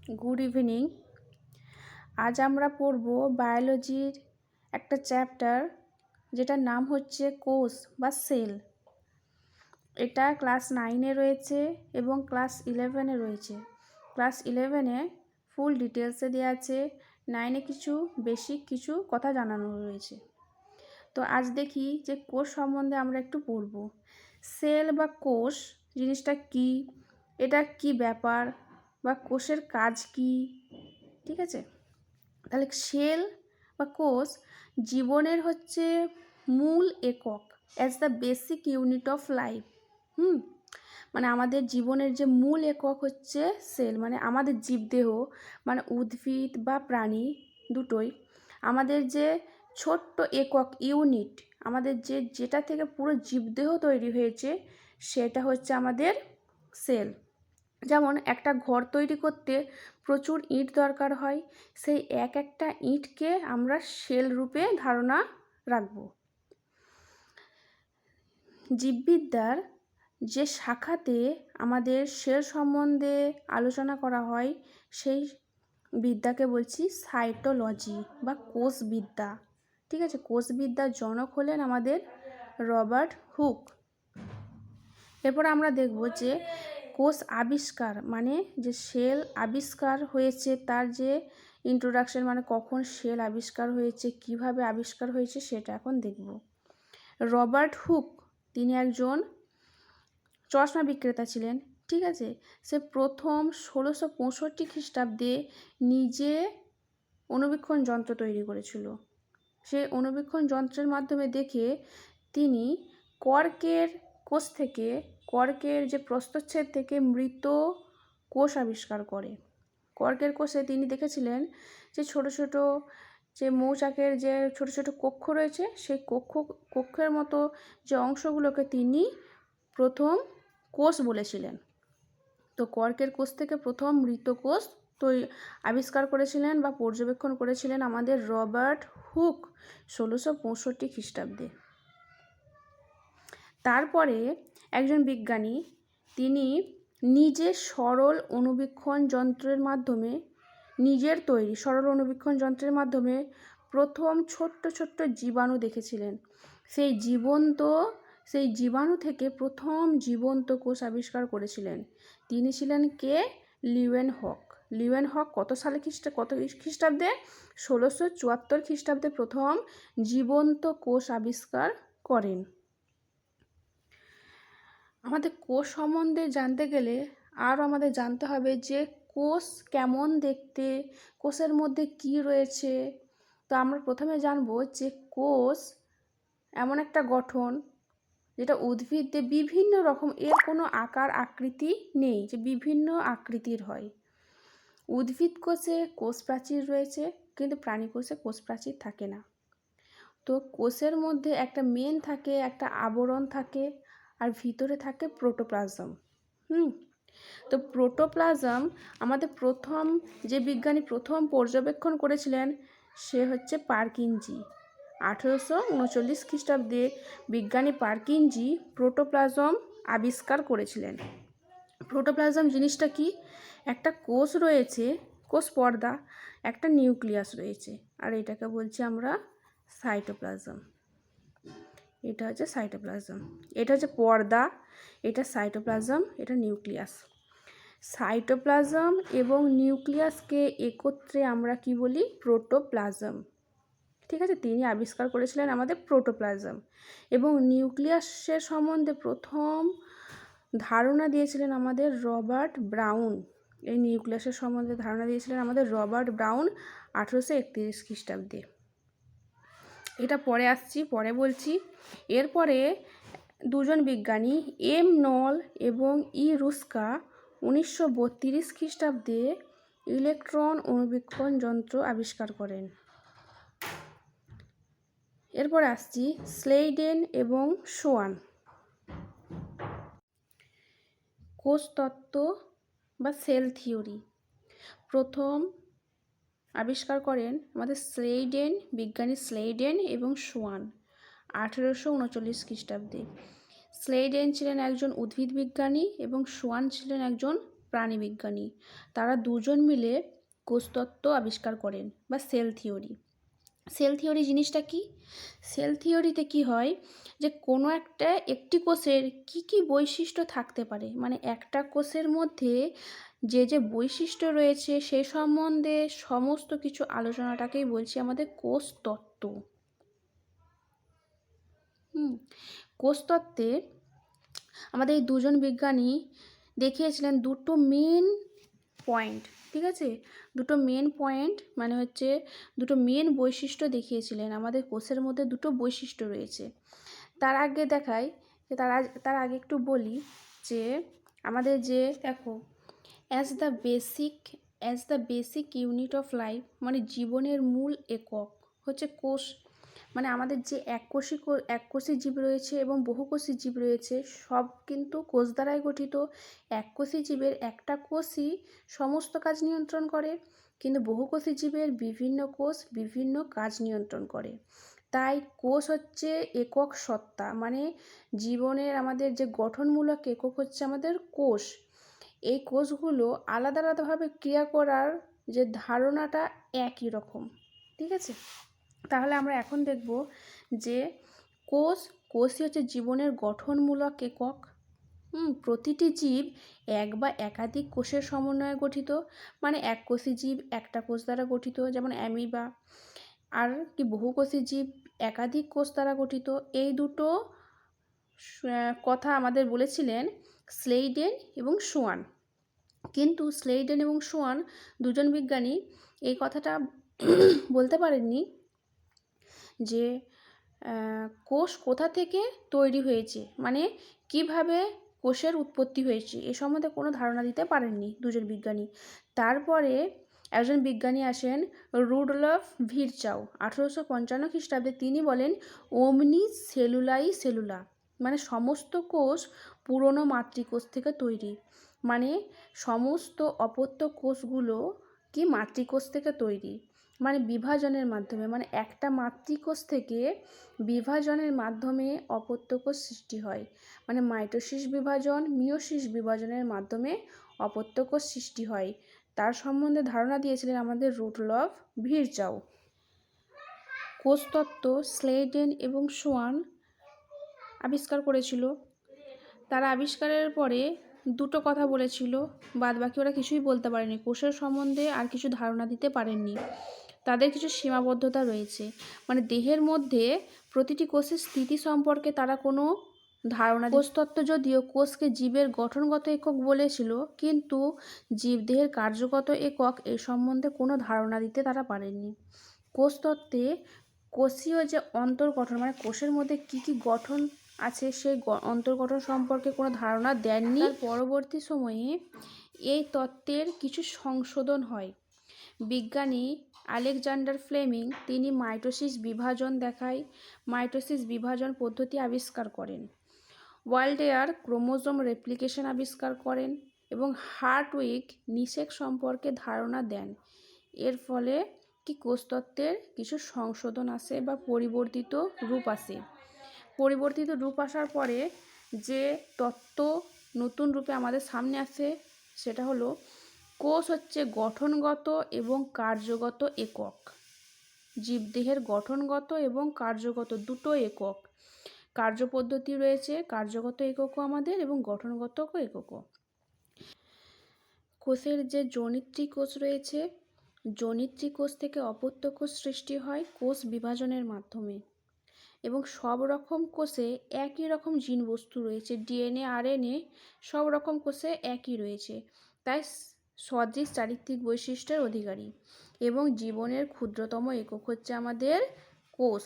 Good evening. আজ আমরা পড়ব বায়োলজির একটা চ্যাপ্টার যেটার নাম হচ্ছে কোষ বা সেল। এটা ক্লাস 9-এ রয়েছে এবং ক্লাস 11-এ রয়েছে। ক্লাস 11-এ ফুল ডিটেলসে দেওয়া আছে, 9-এ কিছু বেসিক কিছু কথা জানানো রয়েছে। তো আজ দেখি যে কোষ সম্বন্ধে আমরা একটু পড়ব। সেল বা কোষ জিনিসটা কি, এটা কি ব্যাপার বা কোষের কাজ কি, ঠিক আছে? তাহলে সেল বা কোষ জীবনের হচ্ছে মূল একক, as the basic unit of life. মানে আমাদের জীবনের যে মূল একক হচ্ছে সেল, মানে আমাদের জীবদেহ, মানে উদ্ভিদ বা প্রাণী দুটোই আমাদের যে ছোট্ট একক ইউনিট, আমাদের যেটা থেকে পুরো জীবদেহ তৈরি হয়েছে সেটা হচ্ছে আমাদের সেল। যেমন একটা ঘর তৈরি করতে প্রচুর ইট দরকার হয়, সেই এক একটা ইটকে আমরা সেল রূপে ধারণা রাখব। জীববিদ্যার যে শাখাতে আমাদের সেল সম্বন্ধে আলোচনা করা হয় সেই বিদ্যাকে বলছি সাইটোলজি বা কোষবিদ্যা, ঠিক আছে? কোষবিদ্যার জনক হলেন আমাদের রবার্ট হুক। এরপর আমরা দেখব যে কোষ আবিষ্কার, মানে যে সেল আবিষ্কার হয়েছে তার যে ইন্ট্রোডাকশন, মানে কখন সেল আবিষ্কার হয়েছে, কিভাবে আবিষ্কার হয়েছে সেটা এখন দেখব। রবার্ট হুক তিনি একজন চশমা বিক্রেতা ছিলেন, ঠিক আছে? সে প্রথম 1665 খ্রিস্টাব্দে নিজে অণুবীক্ষণ যন্ত্র তৈরি করেছিল। সে অণুবীক্ষণ যন্ত্রের মাধ্যমে দেখে তিনি কর্কের কোষ থেকে, কর্কের যে প্রস্থচ্ছেদ থেকে মৃত কোষ আবিষ্কার করে। কর্কের কোষে তিনি দেখেছিলেন যে ছোট ছোট যে মৌচাকের যে ছোট ছোট কক্ষ রয়েছে, সেই কক্ষের মতো যে অংশগুলোকে তিনি প্রথম কোষ বলেছিলেন। তো কর্কের কোষ থেকে প্রথম মৃত কোষ আবিষ্কার করেছিলেন বা পর্যবেক্ষণ করেছিলেন আমাদের রবার্ট হুক 1665 খ্রিস্টাব্দে। তারপরে একজন বিজ্ঞানী তিনি নিজের সরল অণুবীক্ষণ যন্ত্রের মাধ্যমে, নিজের তৈরি সরল অণুবীক্ষণ যন্ত্রের মাধ্যমে প্রথম ছোট্ট ছোট্ট জীবাণু দেখেছিলেন। সেই জীবাণু থেকে প্রথম জীবন্ত কোষ আবিষ্কার করেছিলেন। তিনি ছিলেন কে? লিউয়েনহক। লিউয়েনহক কত খ্রিস্টাব্দে? 1674 খ্রিস্টাব্দে প্রথম জীবন্ত কোষ আবিষ্কার করেন। আমাদের কোষ সম্বন্ধে জানতে গেলে আরও আমাদের জানতে হবে যে কোষ কেমন দেখতে, কোষের মধ্যে কি রয়েছে। তো আমরা প্রথমে জানবো যে কোষ এমন একটা গঠন যেটা উদ্ভিদে বিভিন্ন রকম, এর কোনো আকার আকৃতি নেই, যে বিভিন্ন আকৃতির হয়। উদ্ভিদ কোষে কোষ প্রাচীর রয়েছে, কিন্তু প্রাণী কোষে কোষ প্রাচীর থাকে না। তো কোষের মধ্যে একটা মেন থাকে, একটা আবরণ থাকে, আর ভিতরে থাকে প্রোটোপ্লাজম। তো প্রোটোপ্লাজম আমাদের প্রথম যে বিজ্ঞানী প্রথম পর্যবেক্ষণ করেছিলেন সে হচ্ছে পারকিনজি। 1839 খ্রিস্টাব্দে বিজ্ঞানী পারকিনজি প্রোটোপ্লাজম আবিষ্কার করেছিলেন। প্রোটোপ্লাজম জিনিসটা কি? একটা কোষ রয়েছে, কোষ পর্দা, একটা নিউক্লিয়াস রয়েছে, আর এটাকে বলছি আমরা সাইটোপ্লাজম। এটা হচ্ছে সাইটোপ্লাজম, এটা হচ্ছে পর্দা, এটা সাইটোপ্লাজম, এটা নিউক্লিয়াস। সাইটোপ্লাজম এবং নিউক্লিয়াসকে একত্রে আমরা কি বলি? প্রোটোপ্লাজম, ঠিক আছে? তিনি আবিষ্কার করেছিলেন আমাদের প্রোটোপ্লাজম। এবং নিউক্লিয়াসের সম্বন্ধে প্রথম ধারণা দিয়েছিলেন আমাদের রবার্ট ব্রাউন। এই নিউক্লিয়াসের সম্বন্ধে ধারণা দিয়েছিলেন আমাদের রবার্ট ব্রাউন 1831 খ্রিস্টাব্দে। এটা পরে আসছি, পরে বলছি। এরপরে দুজন বিজ্ঞানী এম নল এবং ই রুস্কা 1932 খ্রিস্টাব্দে ইলেকট্রন অণুবীক্ষণ যন্ত্র আবিষ্কার করেন। এরপর আসছি স্লেইডেন এবং সোয়ান। কোষতত্ত্ব বা সেল থিওরি প্রথম আবিষ্কার করেন আমাদের স্লেইডেন, বিজ্ঞানী স্লেইডেন এবং সোয়ান 1839 খ্রিস্টাব্দে। স্লেইডেন ছিলেন একজন উদ্ভিদ বিজ্ঞানী এবং সোয়ান ছিলেন একজন প্রাণীবিজ্ঞানী। তারা দুজন মিলে কোষতত্ত্ব আবিষ্কার করেন বা সেল থিওরি। সেল থিওরি জিনিসটা কি? সেল থিওরিতে কি হয় যে কোনো একটি কোষের কি কি বৈশিষ্ট্য থাকতে পারে, মানে একটা কোষের মধ্যে যে যে বৈশিষ্ট্য রয়েছে সেই সম্বন্ধে সমস্ত কিছু আলোচনাটাকেই বলছি আমাদের কোষতত্ত্ব। কোষতত্ত্বে আমাদের এই দুজন বিজ্ঞানী দেখিয়েছিলেন দুটো মেন পয়েন্ট, ঠিক আছে? দুটো মেন পয়েন্ট মানে হচ্ছে দুটো মেন বৈশিষ্ট্য দেখিয়েছিলেন। আমাদের কোষের মধ্যে দুটো বৈশিষ্ট্য রয়েছে। তার আগে দেখাই যে তার আগে একটু বলি যে আমাদের যে দেখো as the basic unit of life, মানে জীবনের মূল একক হচ্ছে কোষ। মানে আমাদের যে এককোষী জীব রয়েছে এবং বহুকোষী জীব রয়েছে, সব কিন্তু কোষ দ্বারাই গঠিত। এককোষী জীবের একটা কোষই সমস্ত কাজ নিয়ন্ত্রণ করে, কিন্তু বহুকোষী জীবের বিভিন্ন কোষ বিভিন্ন কাজ নিয়ন্ত্রণ করে। তাই কোষ হচ্ছে একক সত্তা, মানে জীবনের আমাদের যে গঠনমূলক একক হচ্ছে আমাদের কোষ। এই কোষগুলো আলাদা আলাদাভাবে ক্রিয়া করার যে ধারণাটা একই রকম, ঠিক আছে? তাহলে আমরা এখন দেখব যে কোষই হচ্ছে জীবনের গঠনমূলক একক। প্রতিটি জীব এক বা একাধিক কোষের সমন্বয়ে গঠিত, মানে এককোষী জীব একটা কোষ দ্বারা গঠিত যেমন অ্যামিবা, আর কি বহুকোষী জীব একাধিক কোষ দ্বারা গঠিত। এই দুটো কথা আমাদের বলেছিলেন স্লেইডেন এবং সোয়ান। কিন্তু স্লেইডেন এবং সোয়ান দুজন বিজ্ঞানী এই কথাটা বলতে পারেননি যে কোষ কোথা থেকে তৈরি হয়েছে, মানে কিভাবে কোষের উৎপত্তি হয়েছে, এ সম্বন্ধে কোনো ধারণা দিতে পারেননি দুজন বিজ্ঞানী। তারপরে একজন বিজ্ঞানী আসেন রুডলফ ভিরচাউ 1855 খ্রিস্টাব্দে। তিনি বলেন ওমনি সেলুলাই সেলুলা, মানে সমস্ত কোষ পুরনো মাতৃকোষ থেকে তৈরি। মানে সমস্ত অপত্য কোষগুলো কি মাতৃকোষ থেকে তৈরি, মানে বিভাজনের মাধ্যমে, মানে একটা মাতৃকোষ থেকে বিভাজনের মাধ্যমে অপত্য কোষ সৃষ্টি হয়। মানে মাইটোসিস বিভাজন, মিয়োসিস বিভাজনের মাধ্যমে অপত্য কোষ সৃষ্টি হয়। তার সম্বন্ধে ধারণা দিয়েছিলেন আমাদের রুডলফ ভিরচাউ। কোষতত্ত্ব স্লেইডেন এবং সোয়ান আবিষ্কার করেছিল। তারা আবিষ্কারের পরে দুটো কথা বলেছিল, বাদ বাকি ওরা কিছুই বলতে পারেনি। কোষের সম্বন্ধে আর কিছু ধারণা দিতে পারেননি। তাদের কিছু সীমাবদ্ধতা রয়েছে, মানে দেহের মধ্যে প্রতিটি কোষের স্থিতি সম্পর্কে তারা কোনো ধারণা। কোষতত্ত্ব যদিও কোষকে জীবের গঠনগত একক বলেছিল, কিন্তু জীবদেহের কার্যগত একক এ সম্বন্ধে কোনো ধারণা দিতে তারা পারেননি। কোষতত্ত্বে কোষীয় যে অন্তর্গঠন, মানে কোষের মধ্যে কি কি গঠন আছে সেই অন্তর্গঠন সম্পর্কে কোনো ধারণা দেননি। পরবর্তী সময়ে এই তত্ত্বের কিছু সংশোধন হয়। বিজ্ঞানী আলেকজান্ডার ফ্লেমিং তিনি মাইটোসিস বিভাজন দেখায়, মাইটোসিস বিভাজন পদ্ধতি আবিষ্কার করেন। ওয়াল্ডেয়ার ক্রোমোজোম রেপ্লিকেশন আবিষ্কার করেন এবং হার্টউইক নিষেক সম্পর্কে ধারণা দেন। এর ফলে কি কোষতত্ত্বের কিছু সংশোধন আসে বা পরিবর্তিত রূপ আসে। পরিবর্তিত রূপ আসার পরে যে তত্ত্ব নতুন রূপে আমাদের সামনে আসে সেটা হলো কোষ হচ্ছে গঠনগত এবং কার্যগত একক। জীবদেহের গঠনগত এবং কার্যগত দুটো একক, কার্যপদ্ধতি রয়েছে, কার্যগত এককও আমাদের এবং গঠনগত এককও। কোষের যে জনিত্রী কোষ রয়েছে, জনিত্রী কোষ থেকে অপত্য কোষ সৃষ্টি হয় কোষ বিভাজনের মাধ্যমে, এবং সব রকম কোষে একই রকম জিন বস্তু রয়েছে, ডিএনএ আরএনএ সব রকম কোষে একই রয়েছে, তাই সদৃশ চারিত্রিক বৈশিষ্ট্যের অধিকারী। এবং জীবনের ক্ষুদ্রতম একক হচ্ছে আমাদের কোষ।